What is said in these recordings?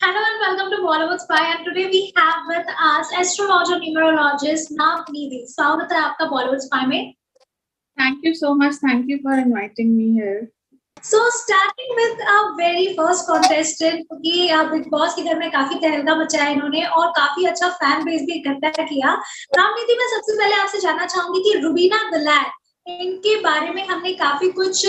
Hello and welcome to Bollywood Spy. And today we have with us astrologer numerologist Navneeti. स्वागत है आपका Bollywood Spy में. Thank you so much. Thank you for inviting me here. So starting with our very first contestant, क्योंकि big boss के घर में काफी तहलका मचाया इन्होंने और काफी अच्छा फैन बेस भी इकट्ठा किया. नवनीति, मैं सबसे पहले आपसे जानना चाहूंगी कि रुबीना दलाल, इनके बारे में हमने काफी कुछ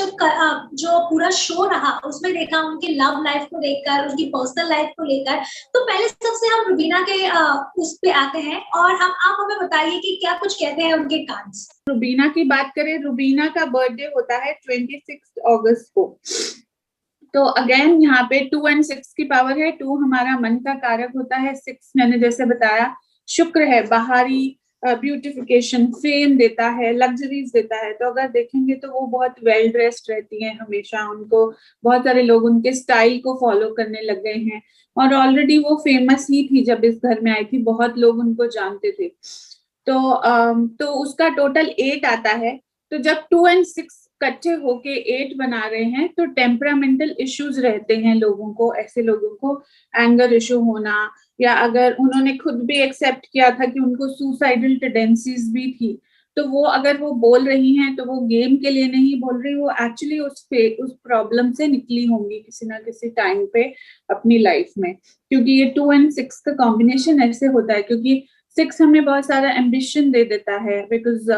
जो पूरा शो रहा उसमें देखा, उनकी लव लाइफ को लेकर, उनकी पर्सनल लाइफ को लेकर. तो पहले सबसे हम रुबीना के उस पे आते हैं और आप हमें बताइए कि क्या कुछ कहते हैं उनके कार्ड्स. रुबीना की बात करें, रुबीना का बर्थडे होता है 26 अगस्त को. तो अगेन यहाँ पे 2 और 6 की पावर है. 2 हमारा मन का कारक होता है. 6 मैंने जैसे बताया शुक्र है, बाहरी ब्यूटिफिकेशन, फेम देता है, लग्जरीज देता है. तो अगर देखेंगे तो वो बहुत वेल ड्रेस्ड रहती हैं हमेशा. उनको बहुत सारे लोग उनके स्टाइल को फॉलो करने लग गए हैं और ऑलरेडी वो फेमस ही थी जब इस घर में आई थी. बहुत लोग उनको जानते थे. तो उसका टोटल 8 आता है. तो जब 2 और 6 इकट्ठे होके 8 बना रहे हैं तो टेम्परामेंटल इश्यूज रहते हैं लोगों को. ऐसे लोगों को एंगर इशू होना, या अगर उन्होंने खुद भी एक्सेप्ट किया था कि उनको सुसाइडल टेंडेंसीज भी थी, तो वो अगर वो बोल रही हैं तो वो गेम के लिए नहीं बोल रही, वो एक्चुअली उस प्रॉब्लम से निकली होंगी किसी ना किसी टाइम पे अपनी लाइफ में. क्योंकि ये 2 और 6 का कॉम्बिनेशन ऐसे होता है, क्योंकि 6 हमें बहुत सारा एम्बिशन दे देता है, बिकॉज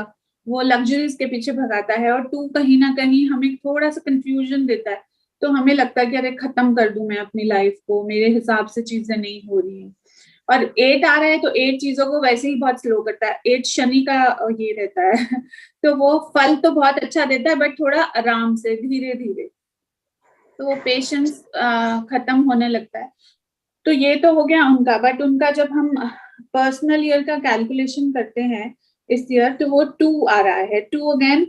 वो लग्जरीज के पीछे भगाता है. और 2 कहीं ना कहीं हमें थोड़ा सा कंफ्यूजन देता है. तो हमें लगता है कि अरे खत्म कर दूं मैं अपनी लाइफ को, मेरे हिसाब से चीजें नहीं हो रही हैं. और 8 आ रहा है तो 8 चीजों को वैसे ही बहुत स्लो करता है. 8 शनि का ये रहता है तो वो फल तो बहुत अच्छा देता है, बट थोड़ा आराम से, धीरे धीरे. तो वो पेशेंस खत्म होने लगता है. तो ये तो हो गया उनका. बट उनका जब हम पर्सनल ईयर का कैलकुलेशन करते हैं इस ईयर, तो वो 2 आ रहा है. 2 अगेन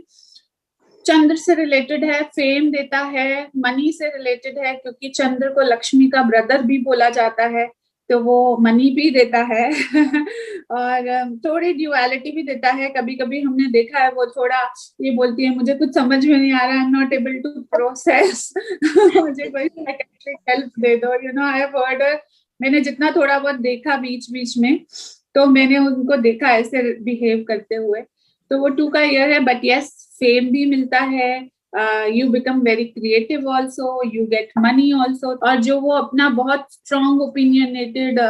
चंद्र से रिलेटेड है, फेम देता है, मनी से रिलेटेड है, क्योंकि चंद्र को लक्ष्मी का ब्रदर भी बोला जाता है, तो वो मनी भी देता है और थोड़ी ड्यूअलिटी भी देता है. कभी कभी हमने देखा है वो थोड़ा ये बोलती है, मुझे कुछ समझ में नहीं आ रहा, I am not able to process, मुझे कोई साइकियाट्रिक हेल्प दे दो. I have heard. मैंने जितना थोड़ा बहुत देखा बीच बीच में, तो मैंने उनको देखा ऐसे बिहेव करते हुए. तो वो 2 का ईयर है. बट यस, फेम भी मिलता है, you become very creative also, you get money also. और जो वो अपना बहुत स्ट्रॉन्ग ओपिनियनेटेड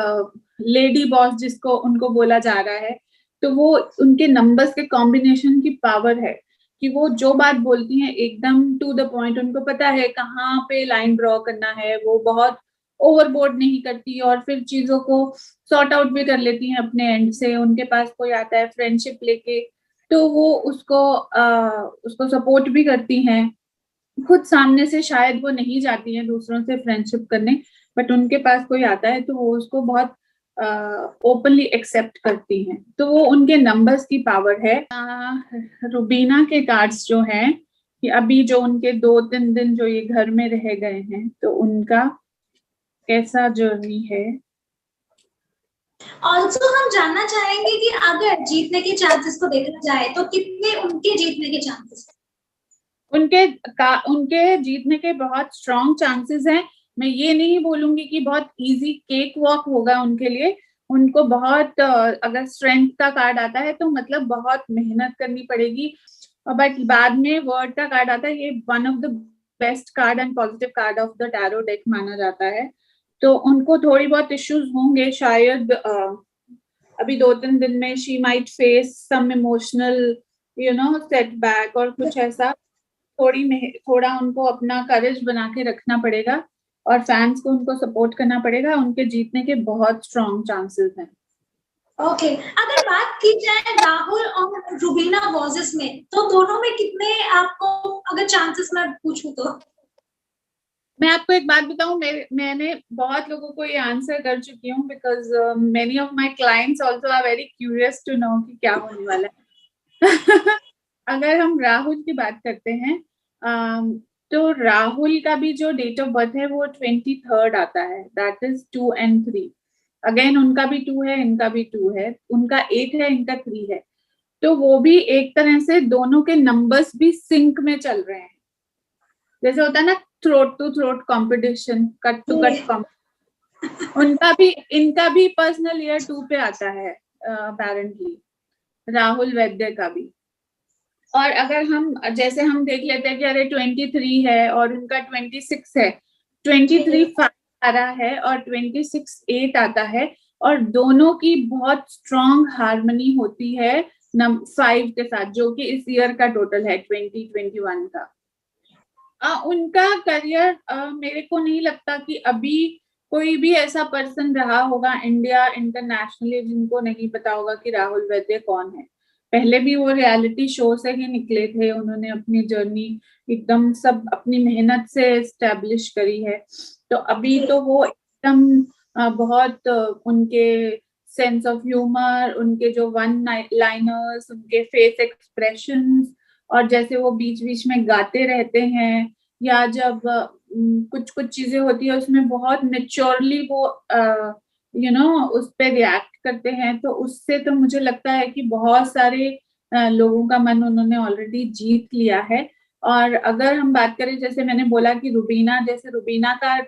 लेडी बॉस जिसको उनको बोला जा रहा है, तो वो उनके नंबर्स के कॉम्बिनेशन की पावर है कि वो जो बात बोलती हैं एकदम टू द पॉइंट. उनको पता है कहाँ पे लाइन ड्रॉ करना है. वो बहुत ओवरबोर्ड नहीं करती और फिर चीजों को सॉर्ट आउट भी कर लेती हैं अपने एंड से. उनके पास कोई आता है फ्रेंडशिप लेके, तो वो उसको सपोर्ट भी करती हैं. खुद सामने से शायद वो नहीं जाती हैं दूसरों से फ्रेंडशिप करने, बट उनके पास कोई आता है तो वो उसको बहुत ओपनली एक्सेप्ट करती हैं. तो वो उनके नंबर्स की पावर है. रुबीना के कार्ड्स जो हैं कि अभी जो उनके 2-3 दिन जो ये घर में रह गए हैं, तो उनका कैसा जर्नी है. ऑल्सो हम जानना चाहेंगे कि अगर जीतने के चांसेस को देखा जाए तो कितने उनके जीतने के चांसेस. उनके जीतने के बहुत स्ट्रॉन्ग चांसेस हैं. मैं ये नहीं बोलूंगी कि बहुत इजी केक वॉक होगा उनके लिए. उनको बहुत अगर स्ट्रेंथ का कार्ड आता है तो मतलब बहुत मेहनत करनी पड़ेगी. बट बाद में वर्ड का कार्ड आता है, ये one of the best card and positive card of the tarot deck माना जाता है. तो उनको थोड़ी बहुत इश्यूज होंगे शायद. अभी 2-3 दिन में she might face some emotional setback और कुछ ऐसा. थोड़ा उनको अपना करेज बना के रखना पड़ेगा और फैंस को उनको सपोर्ट करना पड़ेगा. उनके जीतने के बहुत स्ट्रॉन्ग चांसेस हैं. ओके, अगर बात की जाए राहुल और रुबीना वर्सेस में, तो दोनों में कितने आपको अगर चांसेस मैं पूछूं तो. मैं आपको एक बात बताऊं, मैंने बहुत लोगों को ये आंसर कर चुकी हूँ, because many of my clients also are very curious to know कि क्या होने वाला है. अगर हम राहुल की बात करते हैं, तो राहुल का भी जो डेट ऑफ बर्थ है वो 23 आता है. दैट इज 2 और 3. अगेन उनका भी 2 है, इनका भी 2 है. उनका 8 है, इनका 3 है. तो वो भी एक तरह से दोनों के नंबर्स भी सिंक में चल रहे हैं. जैसे होता है ना throat to throat competition, cut to cut competition, इनका भी पर्सनल ईयर 2 पे आता है अपेरेंटली, राहुल वैद्य का भी। और अगर हम जैसे हम देख लेते हैं कि अरे 23 है और उनका 26 है, 23 5 आ रहा है और 26 8 आता है, और दोनों की बहुत स्ट्रॉन्ग हार्मनी होती है 5 के साथ, जो कि इस ईयर का टोटल है 2021 का। उनका करियर मेरे को नहीं लगता कि अभी कोई भी ऐसा पर्सन रहा होगा इंडिया इंटरनेशनली जिनको नहीं पता होगा कि राहुल वैद्य कौन है। पहले भी वो रियलिटी शो से ही निकले थे, उन्होंने अपनी जर्नी एकदम सब अपनी मेहनत से एस्टेब्लिश करी है। तो अभी तो वो एकदम बहुत उनके सेंस ऑफ ह्यूमर, उनके जो वन लाइनर्स, उनके फेस एक्सप्रेशंस, और जैसे वो बीच बीच में गाते रहते हैं, या जब कुछ कुछ चीजें होती है उसमें बहुत मेच्योरली वो उस पे रिएक्ट करते हैं, तो उससे तो मुझे लगता है कि बहुत सारे लोगों का मन उन्होंने ऑलरेडी जीत लिया है। और अगर हम बात करें, जैसे मैंने बोला कि रुबीना का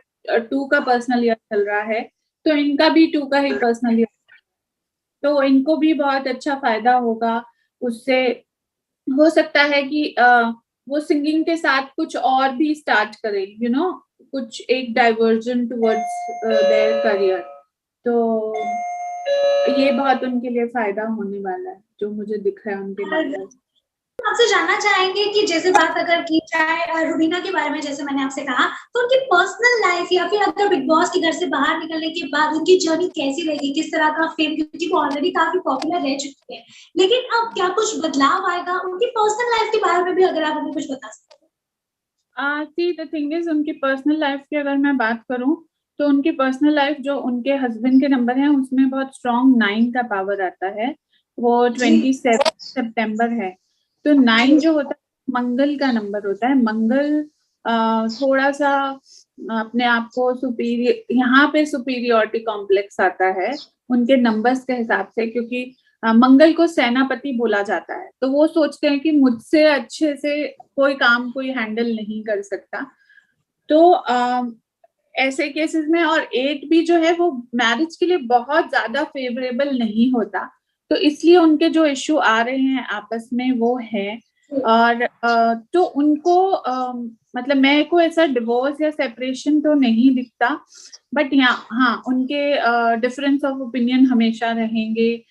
2 का पर्सनल ईयर चल रहा है, तो इनका भी 2 का ही पर्सनल ईयर, तो इनको भी बहुत अच्छा फायदा होगा उससे। हो सकता है कि वो सिंगिंग के साथ कुछ और भी स्टार्ट करें, कुछ एक डाइवर्जन टुवर्ड्स देयर करियर, तो ये बहुत उनके लिए फायदा होने वाला है, जो मुझे दिख रहा है उनके नंबर्स। आपसे जानना चाहेंगे कि जैसे बात अगर की जाए रुबीना के बारे में, जैसे मैंने आपसे कहा, तो उनकी पर्सनल लाइफ या फिर अगर बिग बॉस के घर से बाहर निकलने के बाद उनकी जर्नी कैसी रहेगी, किस तरह का फेम, क्योंकि वो ऑलरेडी काफी पॉपुलर रह चुकी है, लेकिन अब क्या कुछ बदलाव आएगा उनकी पर्सनल लाइफ के बारे में भी, अगर आप हमें कुछ बता सकते हैं। सी द थिंग इज, उनकी पर्सनल लाइफ की अगर मैं बात करूं, तो उनकी पर्सनल लाइफ जो उनके हस्बैंड के नंबर है उसमें बहुत स्ट्रॉन्ग 9 का पावर आता है। वो 27 सितंबर है, तो 9 जो होता है मंगल का नंबर होता है। मंगल थोड़ा सा अपने आप को सुपीरियर, यहाँ पे सुपीरियोरिटी कॉम्प्लेक्स आता है उनके नंबर्स के हिसाब से, क्योंकि मंगल को सेनापति बोला जाता है, तो वो सोचते हैं कि मुझसे अच्छे से कोई काम कोई हैंडल नहीं कर सकता। तो ऐसे केसेस में, और 8 भी जो है वो मैरिज के लिए बहुत ज्यादा फेवरेबल नहीं होता, तो इसलिए उनके जो इश्यू आ रहे हैं आपस में वो है। और तो उनको मतलब मेरे को ऐसा डिवोर्स या सेपरेशन तो नहीं दिखता, बट हाँ उनके डिफरेंस ऑफ ओपिनियन हमेशा रहेंगे।